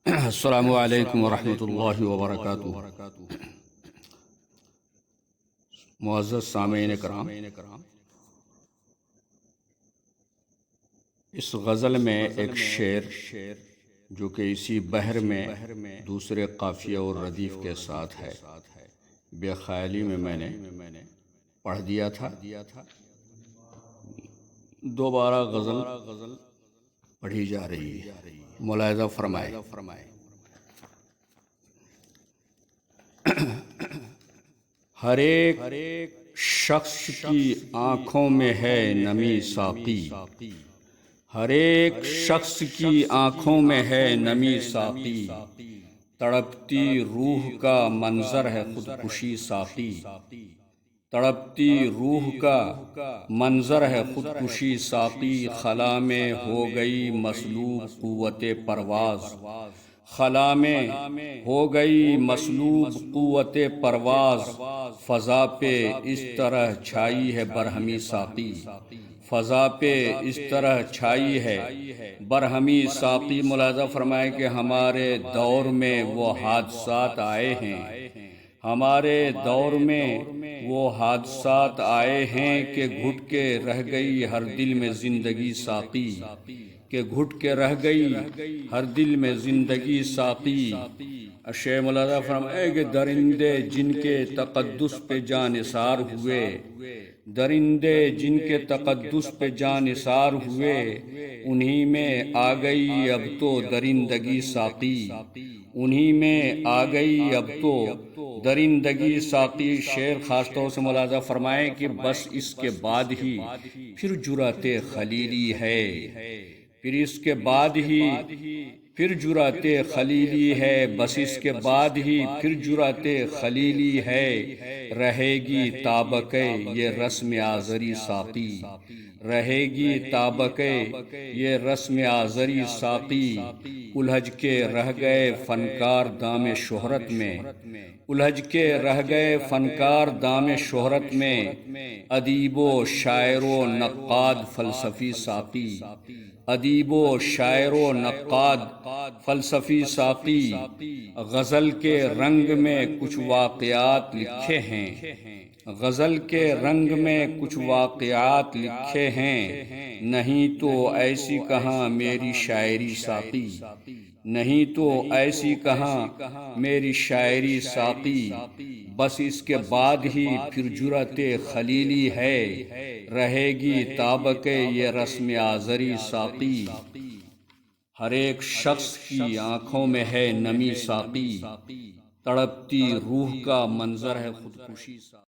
السلام علیکم ورحمۃ اللہ وبرکاتہ۔ معزز سامعین کرام، اس غزل میں ایک شعر جو کہ اسی بحر میں دوسرے قافیہ اور ردیف کے ساتھ ہے، بے خیالی میں میں نے پڑھ دیا تھا۔ دوبارہ غزل پڑھی جا رہی ہے، ملاحظہ فرمائے۔ ہر ایک شخص کی آنکھوں میں ہے نمی ساقی، ہر ایک شخص کی آنکھوں میں ہے نمی ساقی، تڑپتی روح کا منظر ہے خودکشی ساقی، تڑپتی روح کا منظر ہے خودکشی ساقی، خلا میں ہو گئی مسلوب قوت پرواز، خلا میں ہو گئی مسلوب قوت پرواز، فضا پہ اس طرح چھائی ہے برہمی ساقی، فضا پہ اس طرح چھائی ہے برہمی ساقی۔ ملاحظہ فرمائے کہ ہمارے دور میں وہ حادثات آئے ہیں، ہمارے دور میں وہ حادثات آئے ہیں کہ گھٹ کے رہ گئی ہر دل میں زندگی ساقی، کہ گھٹ کے رہ گئی ہر دل میں زندگی ساقی۔ شیخ ملاحظہ فرمائے کہ درندے جن کے تقدس پہ جاں نثار ہوئے، درندے جن کے تقدس پہ جاں نثار ہوئے، انہی میں آ گئی اب تو درندگی ساقی، انہی میں آ گئی اب تو درندگی ساقی۔ شعر خاص طور سے ملاحظہ فرمائیں کہ بس اس کے بعد ہی پھر جرأت خلیلی ہے، پھر اس کے بعد ہی پھر جرأت خلیلی ہے، بس اس کے بعد ہی پھر جرأت خلیلی ہے، رہے گی تابکے یہ رسم آزری ساقی، رہے گی تابکے یہ رسم آزری ساقی۔ الجھ کے رہ گئے فنکار دام شہرت میں، الجھ کے رہ گئے فنکار دام شہرت میں، ادیب و شاعر و نقاد فلسفی ساقی، ادیب و شاعر و نقاد فلسفی ساقی۔ غزل کے رنگ میں کچھ واقعات لکھے ہیں، غزل کے رنگ میں کچھ واقعات لکھے ہیں، نہیں تو ایسی کہاں میری شاعری ساقی، نہیں تو ایسی کہاں میری شاعری ساقی، بس اس کے بعد ہی پھر جرأت خلیلی ہے، رہے گی تابکے یہ رسم آزری ساقی۔ ہر ایک شخص کی آنکھوں میں ہے نمی ساقی، تڑپتی روح کا منظر ہے خودکشی ساقی۔